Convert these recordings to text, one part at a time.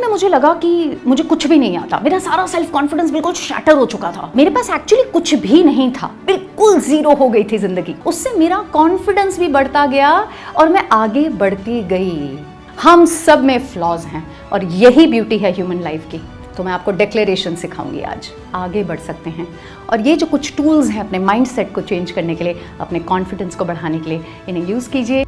में मुझे लगा कि मुझे कुछ भी नहीं आता, मेरा सारा सेल्फ कॉन्फिडेंस बिल्कुल शैटर हो चुका था। मेरे पास एक्चुअली कुछ भी नहीं था, बिल्कुल जीरो हो गई थी जिंदगी। उससे मेरा कॉन्फिडेंस भी बढ़ता गया और मैं आगे बढ़ती गई। हम सब में फ्लॉज हैं और यही ब्यूटी है ह्यूमन लाइफ की। तो मैं आपको डिक्लेरेशन सिखाऊंगी आज, आगे बढ़ सकते हैं। और ये जो कुछ टूल्स हैं अपने माइंडसेट को चेंज करने के लिए, अपने कॉन्फिडेंस को बढ़ाने के लिए, इन्हें यूज़ कीजिए।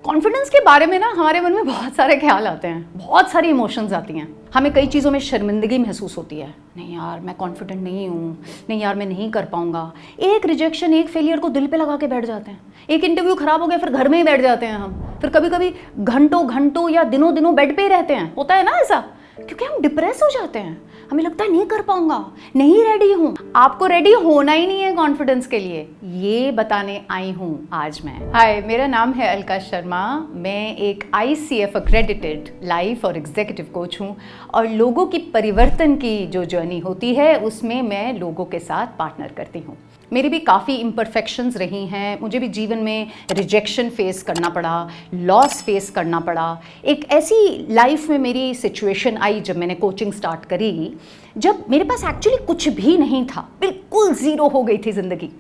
कॉन्फिडेंस के बारे में ना हमारे मन में बहुत सारे ख्याल आते हैं, बहुत सारी इमोशंस आती हैं। हमें कई चीज़ों में शर्मिंदगी महसूस होती है, नहीं यार मैं कॉन्फिडेंट नहीं हूँ, नहीं यार मैं नहीं कर पाऊंगा। एक रिजेक्शन, एक फेलियर को दिल पे लगा के बैठ जाते हैं। एक इंटरव्यू खराब हो गया फिर घर में ही बैठ जाते हैं हम। फिर कभी कभी घंटों घंटों या दिनों दिनों बेड पे ही रहते हैं। होता है ना ऐसा, क्योंकि हम डिप्रेस हो जाते हैं। हमें लगता है नहीं कर पाऊंगा, नहीं रेडी हूं। आपको रेडी होना ही नहीं है कॉन्फिडेंस के लिए, ये बताने आई हूं आज मैं। हाय, मेरा नाम है अलका शर्मा। मैं एक ICF अक्रेडिटेड लाइफ और एग्जीक्यूटिव कोच हूं और लोगों की परिवर्तन की जो जर्नी होती है उसमें मैं लोगों के साथ पार्टनर करती हूं। मेरी भी काफ़ी इम्परफेक्शंस रही हैं, मुझे भी जीवन में रिजेक्शन फेस करना पड़ा, लॉस फेस करना पड़ा। एक ऐसी लाइफ में मेरी सिचुएशन आई जब मैंने कोचिंग स्टार्ट करी, जब मेरे पास एक्चुअली कुछ भी नहीं था, बिल्कुल ज़ीरो हो गई थी ज़िंदगी।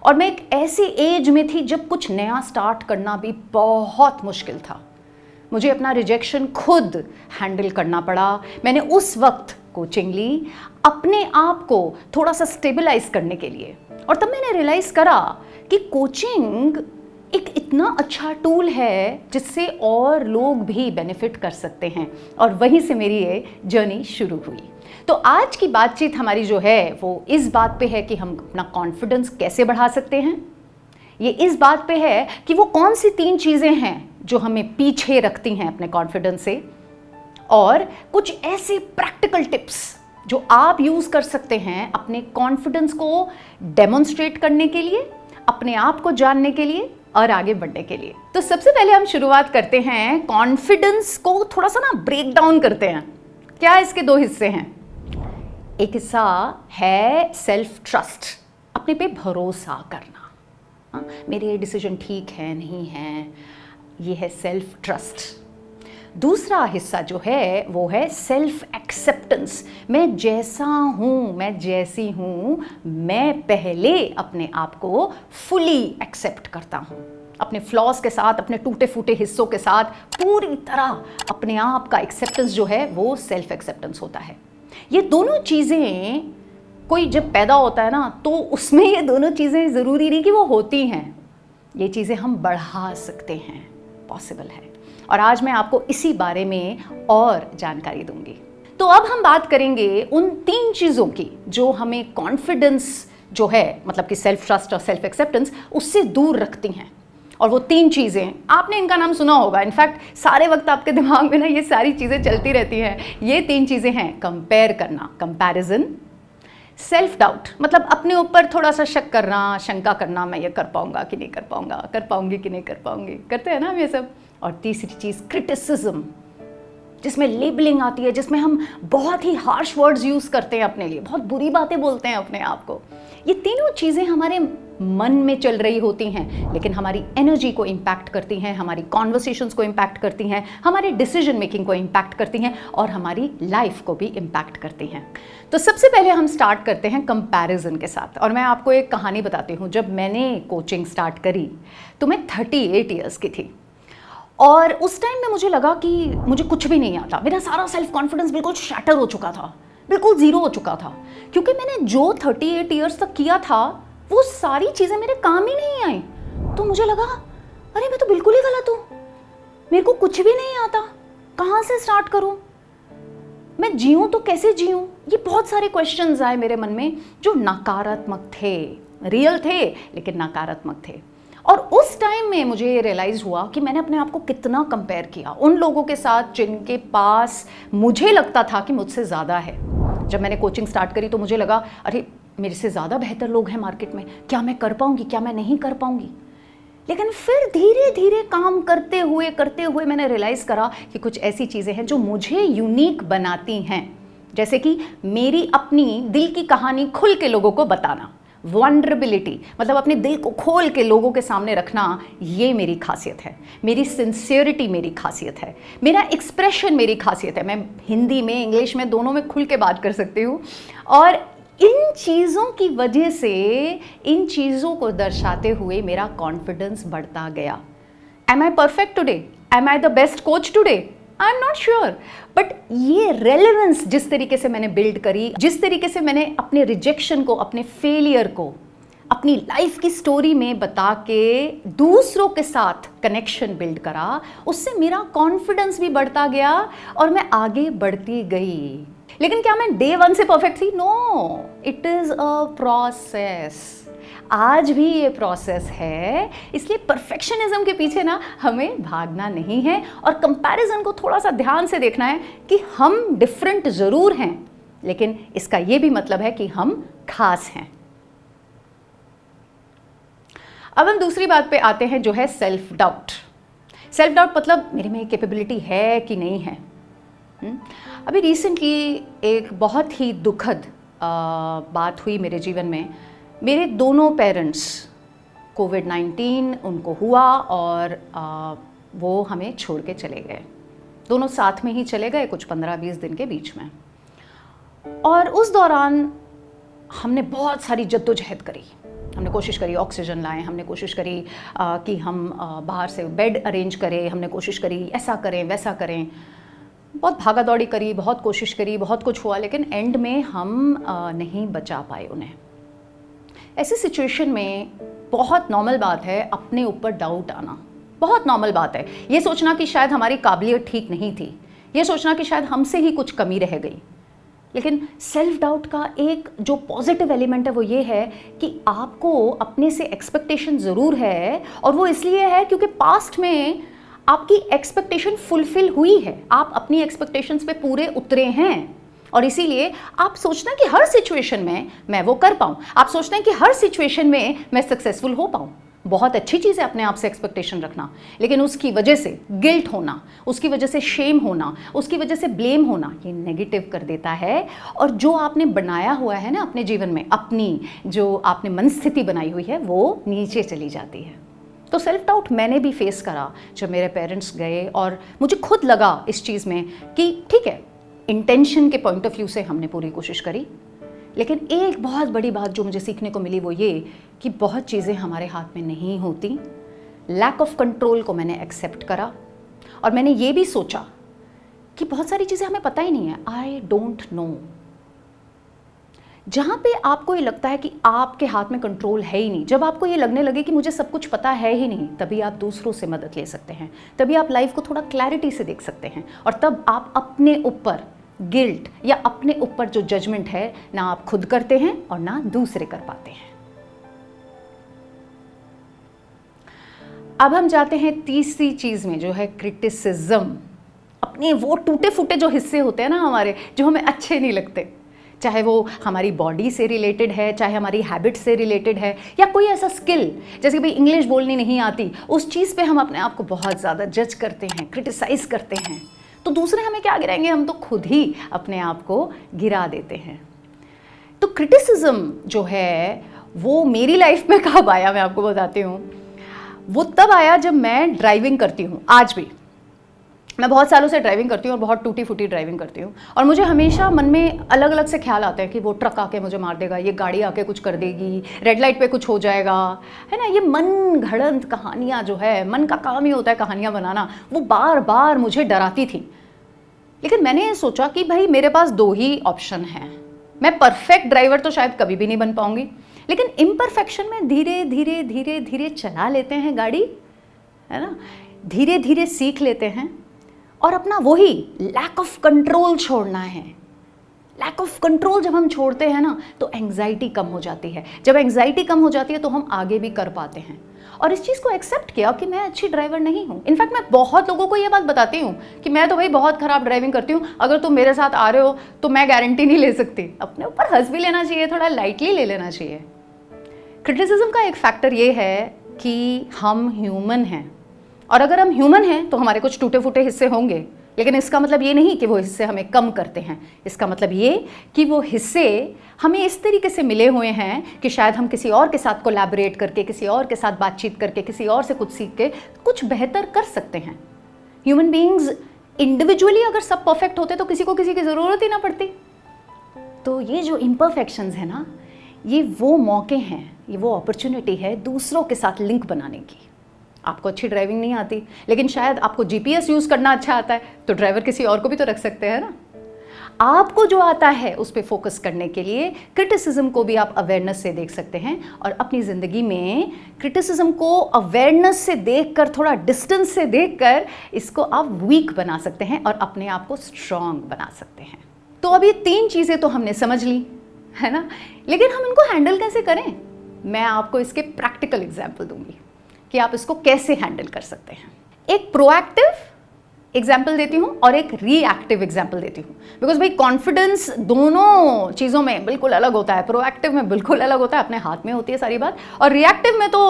और मैं एक ऐसी एज में थी जब कुछ नया स्टार्ट करना भी बहुत मुश्किल था। मुझे अपना रिजेक्शन खुद हैंडल करना पड़ा। मैंने उस वक्त कोचिंग ली अपने आप को थोड़ा सा स्टेबलाइज करने के लिए। और तब मैंने रियलाइज़ करा कि कोचिंग एक इतना अच्छा टूल है जिससे और लोग भी बेनिफिट कर सकते हैं। और वहीं से मेरी ये जर्नी शुरू हुई। तो आज की बातचीत हमारी जो है वो इस बात पे है कि हम अपना कॉन्फिडेंस कैसे बढ़ा सकते हैं। ये इस बात पे है कि वो कौन सी 3 चीज़ें हैं जो हमें पीछे रखती हैं अपने कॉन्फिडेंस से, और कुछ ऐसे प्रैक्टिकल टिप्स जो आप यूज़ कर सकते हैं अपने कॉन्फिडेंस को डेमोन्स्ट्रेट करने के लिए, अपने आप को जानने के लिए और आगे बढ़ने के लिए। तो सबसे पहले हम शुरुआत करते हैं, कॉन्फिडेंस को थोड़ा सा ना ब्रेक डाउन करते हैं। क्या इसके 2 हिस्से हैं। एक हिस्सा है सेल्फ ट्रस्ट, अपने पे भरोसा करना। हाँ, मेरे डिसीजन ठीक है नहीं है, ये है सेल्फ ट्रस्ट। दूसरा हिस्सा जो है वो है सेल्फ एक्सेप्टेंस। मैं जैसा हूँ, मैं जैसी हूँ, मैं पहले अपने आप को फुली एक्सेप्ट करता हूँ। अपने फ्लॉज के साथ, अपने टूटे फूटे हिस्सों के साथ पूरी तरह अपने आप का एक्सेप्टेंस जो है वो सेल्फ एक्सेप्टेंस होता है। ये दोनों चीज़ें, कोई जब पैदा होता है ना तो उसमें ये दोनों चीज़ें ज़रूरी नहीं कि वो होती हैं। ये चीज़ें हम बढ़ा सकते हैं, पॉसिबल है। और आज मैं आपको इसी बारे में और जानकारी दूंगी। तो अब हम बात करेंगे उन 3 चीज़ों की जो हमें कॉन्फिडेंस जो है, मतलब कि सेल्फ ट्रस्ट और सेल्फ एक्सेप्टेंस, उससे दूर रखती हैं। और वो 3 चीज़ें, आपने इनका नाम सुना होगा, इनफैक्ट सारे वक्त आपके दिमाग में ना ये सारी चीज़ें चलती रहती हैं। ये 3 चीज़ें हैं, कंपेयर करना, कंपैरिजन, सेल्फ डाउट, मतलब अपने ऊपर थोड़ा सा शक करना, शंका करना, मैं ये कर पाऊंगा कि नहीं कर पाऊंगा, कर पाऊंगी कि नहीं कर पाऊंगी, करते हैं ना हम ये सब। और तीसरी चीज़ क्रिटिसिज्म, जिसमें लेबलिंग आती है, जिसमें हम बहुत ही हार्श वर्ड्स यूज़ करते हैं अपने लिए, बहुत बुरी बातें बोलते हैं अपने आप को। ये तीनों चीज़ें हमारे मन में चल रही होती हैं, लेकिन हमारी एनर्जी को इम्पैक्ट करती हैं, हमारी कॉन्वर्सेशंस को इम्पैक्ट करती हैं, हमारे डिसीजन मेकिंग को इम्पैक्ट करती हैं और हमारी लाइफ को भी इम्पैक्ट करती हैं। तो सबसे पहले हम स्टार्ट करते हैं कंपैरिजन के साथ। और मैं आपको एक कहानी बताती हूँ। जब मैंने कोचिंग स्टार्ट करी तो मैं 38 ईयर्स की थी और उस टाइम में मुझे लगा कि मुझे कुछ भी नहीं आता। मेरा सारा सेल्फ कॉन्फिडेंस बिल्कुल शैटर हो चुका था, बिल्कुल ज़ीरो हो चुका था, क्योंकि मैंने जो 38 ईयर्स तक किया था वो सारी चीज़ें मेरे काम ही नहीं आई। तो मुझे लगा अरे मैं तो बिल्कुल ही गलत हूँ, मेरे को कुछ भी नहीं आता, कहाँ से स्टार्ट करूँ, मैं जीऊँ तो कैसे जीऊँ। ये बहुत सारे क्वेश्चंस आए मेरे मन में जो नकारात्मक थे, रियल थे लेकिन नकारात्मक थे। और उस टाइम में मुझे ये रियलाइज़ हुआ कि मैंने अपने आप को कितना कंपेयर किया उन लोगों के साथ जिनके पास मुझे लगता था कि मुझसे ज़्यादा है। जब मैंने कोचिंग स्टार्ट करी तो मुझे लगा अरे मेरे से ज़्यादा बेहतर लोग हैं मार्केट में, क्या मैं कर पाऊँगी, क्या मैं नहीं कर पाऊँगी। लेकिन फिर धीरे धीरे काम करते हुए मैंने रियलाइज़ करा कि कुछ ऐसी चीज़ें हैं जो मुझे यूनिक बनाती हैं, जैसे कि मेरी अपनी दिल की कहानी खुल के लोगों को बताना, वल्नरेबिलिटी मतलब अपने दिल को खोल के लोगों के सामने रखना, ये मेरी खासियत है। मेरी सिंसियरिटी मेरी खासियत है, मेरा एक्सप्रेशन मेरी खासियत है। मैं हिंदी में इंग्लिश में दोनों में खुल के बात कर सकती हूँ, और इन चीज़ों की वजह से, इन चीज़ों को दर्शाते हुए मेरा कॉन्फिडेंस बढ़ता गया। Am I perfect today? Am I the best coach today? I am not sure, but ये रेलेवेंस जिस तरीके से मैंने बिल्ड करी, जिस तरीके से मैंने अपने रिजेक्शन को, अपने फेलियर को अपनी लाइफ की स्टोरी में बता के दूसरों के साथ कनेक्शन बिल्ड करा, उससे मेरा कॉन्फिडेंस भी बढ़ता गया और मैं आगे बढ़ती गई। लेकिन क्या मैं डे 1 से परफेक्ट थी? No, it is a process. आज भी ये प्रोसेस है, इसलिए परफेक्शनिज्म के पीछे ना हमें भागना नहीं है, और कंपैरिजन को थोड़ा सा ध्यान से देखना है कि हम डिफरेंट ज़रूर हैं, लेकिन इसका ये भी मतलब है कि हम खास हैं। अब हम दूसरी बात पे आते हैं, जो है सेल्फ डाउट। सेल्फ डाउट मतलब मेरे में कैपेबिलिटी है कि नहीं है। अभी रिसेंटली एक बहुत ही दुखद बात हुई मेरे जीवन में। मेरे दोनों पेरेंट्स कोविड-19 उनको हुआ और वो हमें छोड़ के चले गए। दोनों साथ में ही चले गए, कुछ 15-20 दिन के बीच में। और उस दौरान हमने बहुत सारी जद्दोजहद करी। हमने कोशिश करी ऑक्सीजन लाएं, हमने कोशिश करी कि हम बाहर से बेड अरेंज करें, हमने कोशिश करी ऐसा करें वैसा करें, बहुत भागा दौड़ी करी, बहुत कोशिश करी, बहुत कुछ हुआ, लेकिन एंड में हम नहीं बचा पाए उन्हें। ऐसी सिचुएशन में बहुत नॉर्मल बात है अपने ऊपर डाउट आना, बहुत नॉर्मल बात है। ये सोचना कि शायद हमारी काबिलियत ठीक नहीं थी, ये सोचना कि शायद हमसे ही कुछ कमी रह गई। लेकिन सेल्फ डाउट का एक जो पॉजिटिव एलिमेंट है वो ये है कि आपको अपने से एक्सपेक्टेशन ज़रूर है, और वो इसलिए है क्योंकि पास्ट में आपकी एक्सपेक्टेशन फुलफिल हुई है, आप अपनी एक्सपेक्टेशंस पे पूरे उतरे हैं, और इसीलिए आप सोचते हैं कि हर सिचुएशन में मैं वो कर पाऊँ, आप सोचते हैं कि हर सिचुएशन में मैं सक्सेसफुल हो पाऊँ। बहुत अच्छी चीज़ है अपने आप से एक्सपेक्टेशन रखना, लेकिन उसकी वजह से गिल्ट होना, उसकी वजह से शेम होना, उसकी वजह से ब्लेम होना, ये नेगेटिव कर देता है। और जो आपने बनाया हुआ है ना अपने जीवन में, अपनी जो आपने मनस्थिति बनाई हुई है, वो नीचे चली जाती है। तो सेल्फ डाउट मैंने भी फेस करा जब मेरे पेरेंट्स गए, और मुझे खुद लगा इस चीज़ में कि ठीक है, इंटेंशन के पॉइंट ऑफ व्यू से हमने पूरी कोशिश करी, लेकिन एक बहुत बड़ी बात जो मुझे सीखने को मिली वो ये कि बहुत चीज़ें हमारे हाथ में नहीं होती। लैक ऑफ कंट्रोल को मैंने एक्सेप्ट करा, और मैंने ये भी सोचा कि बहुत सारी चीज़ें हमें पता ही नहीं है, आई डोंट नो। जहाँ पे आपको ये लगता है कि आपके हाथ में कंट्रोल है ही नहीं, जब आपको ये लगने लगे कि मुझे सब कुछ पता है ही नहीं, तभी आप दूसरों से मदद ले सकते हैं, तभी आप लाइफ को थोड़ा क्लैरिटी से देख सकते हैं, और तब आप अपने ऊपर गिल्ट या अपने ऊपर जो जजमेंट है ना आप खुद करते हैं और ना दूसरे कर पाते हैं। अब हम जाते हैं तीसरी चीज में, जो है क्रिटिसिज्म। अपने वो टूटे फूटे जो हिस्से होते हैं ना हमारे, जो हमें अच्छे नहीं लगते, चाहे वो हमारी बॉडी से रिलेटेड है, चाहे हमारी हैबिट से रिलेटेड है, या कोई ऐसा स्किल जैसे कि भाई इंग्लिश बोलनी नहीं आती, उस चीज़ पे हम अपने आप को बहुत ज़्यादा जज करते हैं, क्रिटिसाइज करते हैं, तो दूसरे हमें क्या गिराएंगे, हम तो खुद ही अपने आप को गिरा देते हैं। तो क्रिटिसिज्म जो है वो मेरी लाइफ में कब आया, मैं आपको बताती हूँ। वो तब आया जब मैं ड्राइविंग करती हूँ। आज भी मैं बहुत सालों से ड्राइविंग करती हूँ और बहुत टूटी फूटी ड्राइविंग करती हूँ, और मुझे हमेशा मन में अलग अलग से ख्याल आते हैं कि वो ट्रक आके मुझे मार देगा, ये गाड़ी आके कुछ कर देगी, रेड लाइट पे कुछ हो जाएगा, है ना। ये मन घड़ंत कहानियाँ जो है, मन का काम ही होता है कहानियाँ बनाना, वो बार बार मुझे डराती थी। लेकिन मैंने ये सोचा कि भाई मेरे पास दो ही ऑप्शन हैं, मैं परफेक्ट ड्राइवर तो शायद कभी भी नहीं बन पाऊंगी, लेकिन इम्परफेक्शन में धीरे धीरे धीरे धीरे चला लेते हैं गाड़ी, है ना, धीरे धीरे सीख लेते हैं, और अपना वही लैक ऑफ कंट्रोल छोड़ना है। लैक ऑफ कंट्रोल जब हम छोड़ते हैं ना, तो एंग्जाइटी कम हो जाती है। जब एंग्जाइटी कम हो जाती है तो हम आगे भी कर पाते हैं। और इस चीज़ को एक्सेप्ट किया कि मैं अच्छी ड्राइवर नहीं हूँ। इनफैक्ट मैं बहुत लोगों को ये बात बताती हूँ कि मैं तो भाई बहुत ख़राब ड्राइविंग करती हूँ, अगर तुम मेरे साथ आ रहे हो तो मैं गारंटी नहीं ले सकती। अपने ऊपर हंस भी लेना चाहिए, थोड़ा लाइटली ले लेना चाहिए। क्रिटिसिज्म का एक फैक्टर ये है कि हम ह्यूमन हैं, और अगर हम ह्यूमन हैं तो हमारे कुछ टूटे फूटे हिस्से होंगे, लेकिन इसका मतलब ये नहीं कि वो हिस्से हमें कम करते हैं, इसका मतलब ये कि वो हिस्से हमें इस तरीके से मिले हुए हैं कि शायद हम किसी और के साथ कोलैबोरेट करके, किसी और के साथ बातचीत करके, किसी और से कुछ सीख के कुछ बेहतर कर सकते हैं। ह्यूमन बीइंग्स इंडिविजुअली अगर सब परफेक्ट होते तो किसी को किसी की ज़रूरत ही ना पड़ती। तो ये जो इम्परफेक्शंस है ना, ये वो मौके हैं, ये वो अपॉर्चुनिटी है दूसरों के साथ लिंक बनाने की। आपको अच्छी ड्राइविंग नहीं आती, लेकिन शायद आपको जीपीएस यूज़ करना अच्छा आता है, तो ड्राइवर किसी और को भी तो रख सकते हैं ना। आपको जो आता है उस पर फोकस करने के लिए क्रिटिसिज्म को भी आप अवेयरनेस से देख सकते हैं, और अपनी ज़िंदगी में क्रिटिसिज्म को अवेयरनेस से देखकर, थोड़ा डिस्टेंस से देखकर इसको आप वीक बना सकते हैं और अपने आप को स्ट्रॉन्ग बना सकते हैं। तो अब ये 3 चीज़ें तो हमने समझ ली, है ना, लेकिन हम इनको हैंडल कैसे करें? मैं आपको इसके प्रैक्टिकल एग्जाम्पल दूंगी कि आप इसको कैसे हैंडल कर सकते हैं। एक प्रोएक्टिव एग्जाम्पल देती हूँ और एक रिएक्टिव एग्जाम्पल देती हूँ, बिकॉज भाई कॉन्फिडेंस दोनों चीज़ों में बिल्कुल अलग होता है। प्रोएक्टिव में बिल्कुल अलग होता है, अपने हाथ में होती है सारी बात, और रिएक्टिव में तो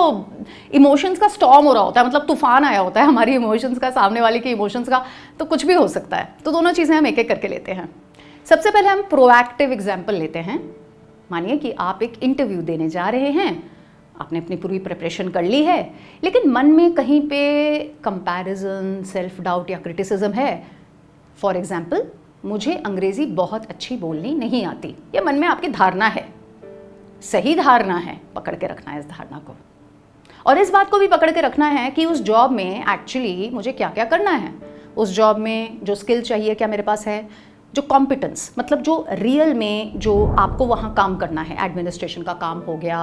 इमोशंस का स्टॉर्म हो रहा होता है, मतलब तूफान आया होता है हमारी इमोशंस का, सामने वाले के इमोशंस का, तो कुछ भी हो सकता है। तो दोनों चीज़ें हम एक एक करके लेते हैं। सबसे पहले हम प्रोएक्टिव एग्जाम्पल लेते हैं। मानिए कि आप एक इंटरव्यू देने जा रहे हैं, आपने अपनी पूरी प्रिपरेशन कर ली है, लेकिन मन में कहीं पे कंपैरिजन, सेल्फ डाउट या क्रिटिसिज्म है। फॉर एग्जाम्पल, मुझे अंग्रेज़ी बहुत अच्छी बोलनी नहीं आती, ये मन में आपकी धारणा है, सही धारणा है, पकड़ के रखना है इस धारणा को। और इस बात को भी पकड़ के रखना है कि उस जॉब में एक्चुअली मुझे क्या क्या करना है, उस जॉब में जो स्किल चाहिए क्या मेरे पास है, जो कॉम्पिटेंस, मतलब जो रियल में जो आपको वहाँ काम करना है, एडमिनिस्ट्रेशन का काम हो गया,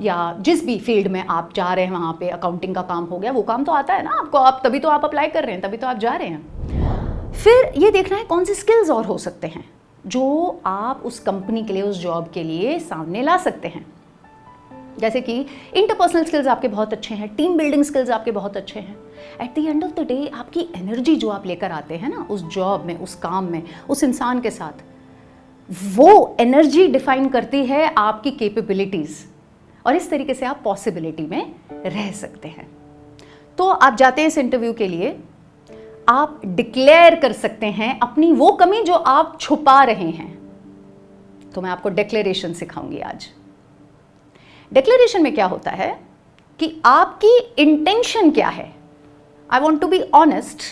या जिस भी फील्ड में आप जा रहे हैं वहाँ पे अकाउंटिंग का काम हो गया, वो काम तो आता है ना आपको, आप तभी तो आप अप्लाई कर रहे हैं, तभी तो आप जा रहे हैं। फिर ये देखना है कौन सी स्किल्स और हो सकते हैं जो आप उस कंपनी के लिए, उस जॉब के लिए सामने ला सकते हैं। जैसे कि इंटरपर्सनल स्किल्स आपके बहुत अच्छे हैं, टीम बिल्डिंग स्किल्स आपके बहुत अच्छे हैं। At the end of the day आपकी एनर्जी जो आप लेकर आते हैं ना उस जॉब में, उस काम में, उस इंसान के साथ, वो एनर्जी डिफाइन करती है आपकी कैपेबिलिटीज़, और इस तरीके से आप पॉसिबिलिटी में रह सकते हैं। तो आप जाते हैं इस इंटरव्यू के लिए, आप डिक्लेयर कर सकते हैं अपनी वो कमी जो आप छुपा रहे हैं। तो मैं आपको डिक्लेरेशन सिखाऊंगी आज। डिक्लेरेशन में क्या होता है कि आपकी इंटेंशन क्या है। I want to be honest,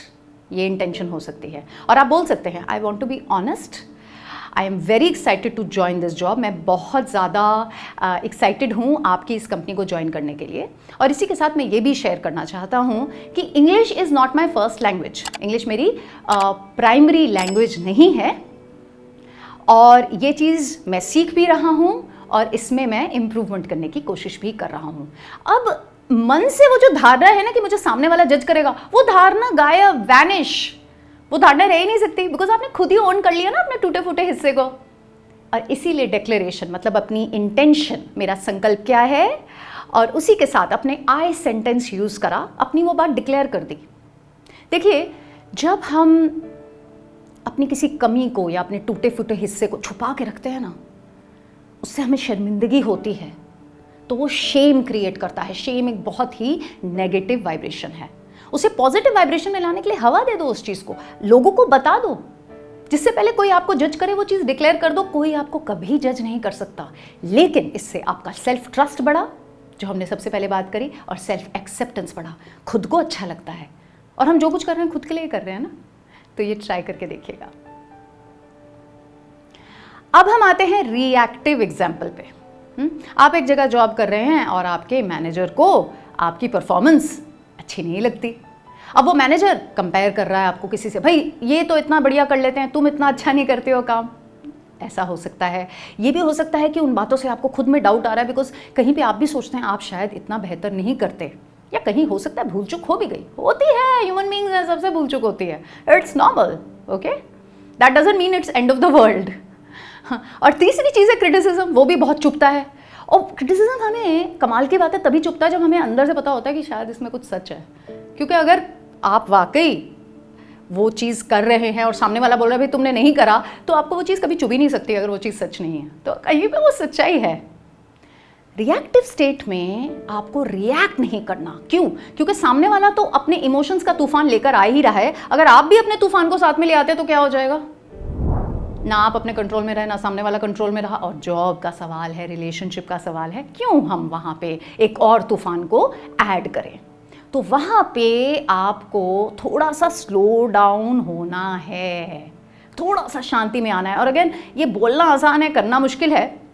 ये इंटेंशन हो सकती है, और आप बोल सकते हैं I want to be honest, I am very excited to join this job. मैं बहुत ज़्यादा एक्साइटेड हूँ आपकी इस कंपनी को ज्वाइन करने के लिए। और इसी के साथ मैं ये भी शेयर करना चाहता हूँ कि English is not my first language, English मेरी प्राइमरी लैंग्वेज नहीं है, और ये चीज़ मैं सीख भी रहा हूँ और इसमें मैं इम्प्रूवमेंट करने की कोशिश भी कर रहा हूँ। अब मन से वो जो धारणा है ना कि मुझे सामने वाला जज करेगा, वो धारणा गायब, वैनिश, वो धारणा रह ही नहीं सकती, बिकॉज आपने खुद ही ओन कर लिया ना अपने टूटे फूटे हिस्से को। और इसीलिए डिक्लेरेशन मतलब अपनी इंटेंशन, मेरा संकल्प क्या है, और उसी के साथ अपने आई सेंटेंस यूज़ करा, अपनी वो बात डिक्लेयर कर दी। देखिए, जब हम अपनी किसी कमी को या अपने टूटे फूटे हिस्से को छुपा के रखते हैं ना, उससे हमें शर्मिंदगी होती है, तो वो शेम क्रिएट करता है। शेम एक बहुत ही नेगेटिव वाइब्रेशन है। उसे पॉजिटिव वाइब्रेशन में लाने के लिए हवा दे दो उस चीज़ को, लोगों को बता दो, जिससे पहले कोई आपको जज करे वो चीज़ डिक्लेयर कर दो। कोई आपको कभी जज नहीं कर सकता, लेकिन इससे आपका सेल्फ ट्रस्ट बढ़ा, जो हमने सबसे पहले बात करी, और सेल्फ एक्सेप्टेंस बढ़ा, खुद को अच्छा लगता है, और हम जो कुछ कर रहे हैं खुद के लिए कर रहे हैं ना। तो ये ट्राई करके देखिएगा। अब हम आते हैं रिएक्टिव एग्जाम्पल पे। आप एक जगह जॉब कर रहे हैं और आपके मैनेजर को आपकी परफॉर्मेंस अच्छी नहीं लगती। अब वो मैनेजर कंपेयर कर रहा है आपको किसी से, भाई ये तो इतना बढ़िया कर लेते हैं, तुम इतना अच्छा नहीं करते हो काम। ऐसा हो सकता है। ये भी हो सकता है कि उन बातों से आपको खुद में डाउट आ रहा है, बिकॉज कहीं पे आप भी सोचते हैं आप शायद इतना बेहतर नहीं करते, या कहीं हो सकता है भूल चूक हो भी गई, होती है, ह्यूमन बीइंग्स हैं, सबसे भूल चूक होती है, it's normal, okay, that doesn't mean it's end of the world. और तीसरी चीज़ है क्रिटिसिज्म, वो भी बहुत चुभता है। और क्रिटिसिज्म हमें, कमाल की बात है, तभी चुभता है जब हमें अंदर से पता होता है कि शायद इसमें कुछ सच है। क्योंकि अगर आप वाकई वो चीज़ कर रहे हैं और सामने वाला बोल रहा है भाई तुमने नहीं करा, तो आपको वो चीज़ कभी चुभ ही नहीं सकती अगर वो चीज़ सच नहीं है, तो कहीं पे वो सच्चाई है। रिएक्टिव स्टेट में आपको रिएक्ट नहीं करना। क्यों? क्योंकि सामने वाला तो अपने इमोशंस का तूफान लेकर आ ही रहा है। अगर आप भी अपने तूफान को साथ में ले आते तो क्या हो जाएगा? ना आप अपने कंट्रोल में रहे, ना सामने वाला कंट्रोल में रहा। और जॉब का सवाल है, रिलेशनशिप का सवाल है, क्यों हम वहां पे एक और तूफान को ऐड करें? तो वहां पे आपको थोड़ा सा स्लो डाउन होना है, थोड़ा सा शांति में आना है। और अगेन, ये बोलना आसान है, करना मुश्किल है।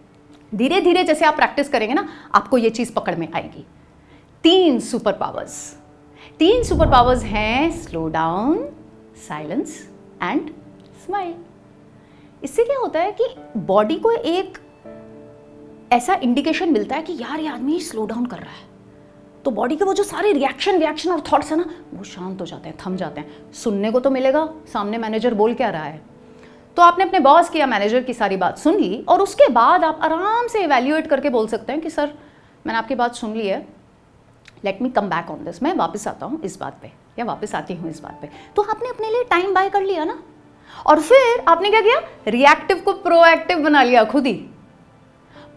धीरे धीरे जैसे आप प्रैक्टिस करेंगे ना, आपको ये चीज पकड़ में आएगी। 3 सुपर पावर्स हैं slow down, silence and smile. इससे क्या होता है कि बॉडी को एक ऐसा इंडिकेशन मिलता है कि यार ये आदमी स्लो डाउन कर रहा है। तो बॉडी के वो जो सारे रिएक्शन और थॉट्स है ना, वो शांत हो जाते हैं, थम जाते हैं। सुनने को तो मिलेगा सामने मैनेजर बोल क्या रहा है। तो आपने अपने बॉस की या मैनेजर की सारी बात सुन ली और उसके बाद आप आराम से इवैल्यूएट करके बोल सकते हैं कि सर मैंने आपकी बात सुन ली है, let me come back on this, मैं वापस आता हूँ इस बात पे या वापस आती हूँ इस बात पे। तो आपने अपने लिए टाइम बाय कर लिया ना। और फिर आपने क्या किया? रिएक्टिव को प्रोएक्टिव बना लिया खुद ही।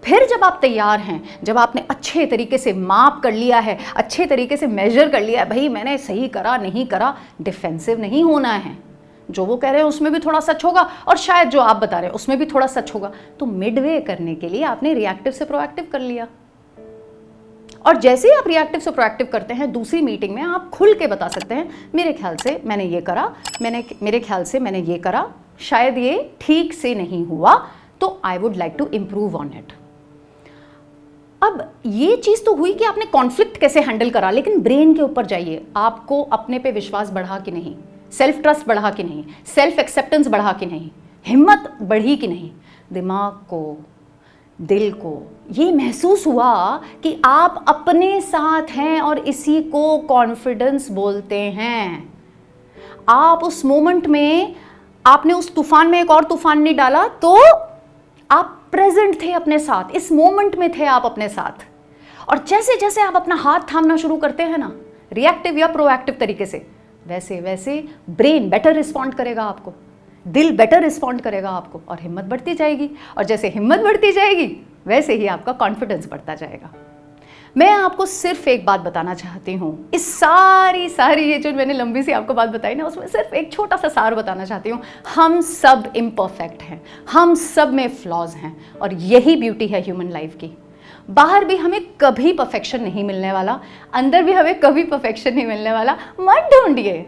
फिर जब आप तैयार हैं, जब आपने अच्छे तरीके से माप कर लिया है, अच्छे तरीके से मेजर कर लिया है, भाई मैंने सही करा नहीं करा, डिफेंसिव नहीं होना है। जो वो कह रहे हैं उसमें भी थोड़ा सच होगा और शायद जो आप बता रहे हैं उसमें भी थोड़ा सच होगा। तो मिडवे करने के लिए आपने रिएक्टिव से प्रोएक्टिव कर लिया। और जैसे ही आप रिएक्टिव से प्रोएक्टिव करते हैं, दूसरी मीटिंग में आप खुल के बता सकते हैं, मेरे ख्याल से मैंने ये करा, मेरे ख्याल से मैंने ये करा, शायद ये ठीक से नहीं हुआ, तो I would like to improve on it. अब ये चीज तो हुई कि आपने कॉन्फ्लिक्ट कैसे हैंडल करा, लेकिन ब्रेन के ऊपर जाइए। आपको अपने पे विश्वास बढ़ा कि नहीं, सेल्फ ट्रस्ट बढ़ा कि नहीं, सेल्फ एक्सेप्टेंस बढ़ा कि नहीं, हिम्मत बढ़ी कि नहीं, दिमाग को, दिल को ये महसूस हुआ कि आप अपने साथ हैं और इसी को कॉन्फिडेंस बोलते हैं। आप उस मोमेंट में, आपने उस तूफान में एक और तूफान नहीं डाला, तो आप प्रेजेंट थे अपने साथ, इस मोमेंट में थे आप अपने साथ। और जैसे जैसे आप अपना हाथ थामना शुरू करते हैं ना, रिएक्टिव या प्रोएक्टिव तरीके से, वैसे वैसे ब्रेन बेटर रिस्पॉन्ड करेगा आपको, दिल बेटर रिस्पॉन्ड करेगा आपको, और हिम्मत बढ़ती जाएगी। और जैसे हिम्मत बढ़ती जाएगी वैसे ही आपका कॉन्फिडेंस बढ़ता जाएगा। मैं आपको सिर्फ एक बात बताना चाहती हूँ, इस सारी ये जो मैंने लंबी सी आपको बात बताई ना, उसमें सिर्फ एक छोटा सा सार बताना चाहती हूँ। हम सब इम्परफेक्ट हैं, हम सब में फ्लॉज हैं, और यही ब्यूटी है ह्यूमन लाइफ की। बाहर भी हमें कभी परफेक्शन नहीं मिलने वाला, अंदर भी हमें कभी परफेक्शन नहीं मिलने वाला। मत ढूंढिए,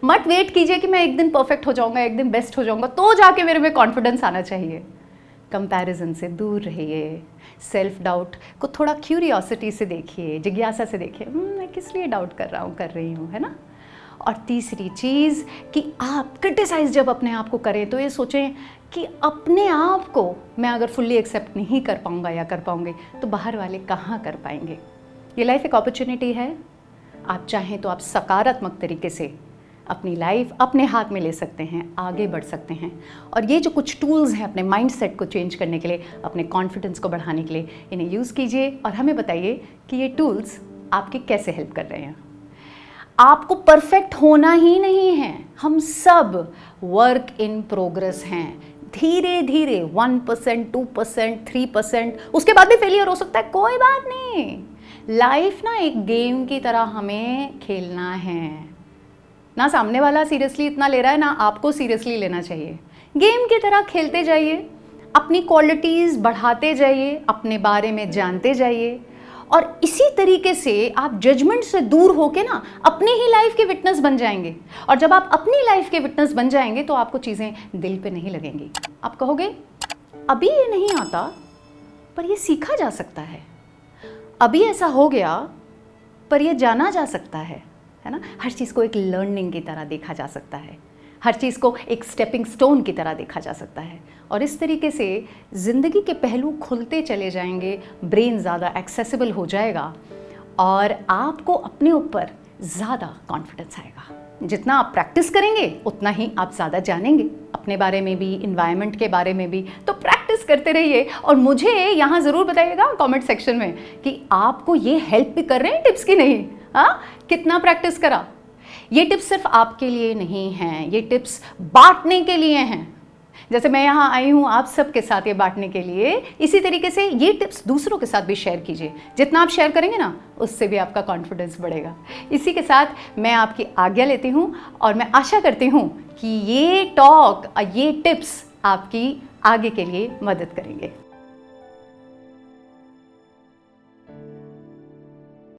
मत वेट कीजिए कि मैं एक दिन परफेक्ट हो जाऊंगा, एक दिन बेस्ट हो जाऊंगा तो जाके मेरे में कॉन्फिडेंस आना चाहिए। कंपैरिजन से दूर रहिए, सेल्फ डाउट को थोड़ा क्यूरियोसिटी से देखिए, जिज्ञासा से देखिए, मैं किस लिए डाउट कर रहा हूँ, कर रही हूँ, है ना। और तीसरी चीज़ कि आप क्रिटिसाइज जब अपने आप को करें तो ये सोचें कि अपने आप को मैं अगर फुल्ली एक्सेप्ट नहीं कर पाऊँगा या कर पाऊँगी तो बाहर वाले कहाँ कर पाएंगे। ये लाइफ एक अपॉर्चुनिटी है, आप चाहें तो आप सकारात्मक तरीके से अपनी लाइफ अपने हाथ में ले सकते हैं, आगे बढ़ सकते हैं। और ये जो कुछ टूल्स हैं अपने माइंडसेट को चेंज करने के लिए, अपने कॉन्फिडेंस को बढ़ाने के लिए, इन्हें यूज़ कीजिए और हमें बताइए कि ये टूल्स आपकी कैसे हेल्प कर रहे हैं। आपको परफेक्ट होना ही नहीं है, हम सब वर्क इन प्रोग्रेस हैं। धीरे धीरे 1%, 2%, 3%, उसके बाद भी फेलियर हो सकता है, कोई बात नहीं। लाइफ ना एक गेम की तरह हमें खेलना है। ना सामने वाला सीरियसली इतना ले रहा है, ना आपको सीरियसली लेना चाहिए। गेम की तरह खेलते जाइए, अपनी क्वालिटीज़ बढ़ाते जाइए, अपने बारे में जानते जाइए, और इसी तरीके से आप जजमेंट से दूर होके ना अपनी ही लाइफ के विटनेस बन जाएंगे। और जब आप अपनी लाइफ के विटनेस बन जाएंगे तो आपको चीज़ें दिल पे नहीं लगेंगी। आप कहोगे अभी ये नहीं आता पर ये सीखा जा सकता है, अभी ऐसा हो गया पर ये जाना जा सकता है ना। हर चीज़ को एक लर्निंग की तरह देखा जा सकता है, हर चीज़ को एक स्टेपिंग स्टोन की तरह देखा जा सकता है। और इस तरीके से ज़िंदगी के पहलू खुलते चले जाएंगे, ब्रेन ज़्यादा एक्सेसिबल हो जाएगा और आपको अपने ऊपर ज़्यादा कॉन्फिडेंस आएगा। जितना आप प्रैक्टिस करेंगे उतना ही आप ज़्यादा जानेंगे, अपने बारे में भी, इन्वायरमेंट के बारे में भी। तो प्रैक्टिस करते रहिए और मुझे यहाँ ज़रूर बताइएगा कमेंट सेक्शन में कि आपको ये हेल्प भी कर रहे हैं टिप्स की नहीं। हाँ, कितना प्रैक्टिस करा। ये टिप्स सिर्फ आपके लिए नहीं हैं, ये टिप्स बांटने के लिए हैं। जैसे मैं यहाँ आई हूँ आप सबके साथ ये बांटने के लिए, इसी तरीके से ये टिप्स दूसरों के साथ भी शेयर कीजिए। जितना आप शेयर करेंगे ना, उससे भी आपका कॉन्फिडेंस बढ़ेगा। इसी के साथ मैं आपकी आज्ञा लेती हूँ और मैं आशा करती हूँ कि ये टॉक, ये टिप्स आपकी आगे के लिए मदद करेंगे।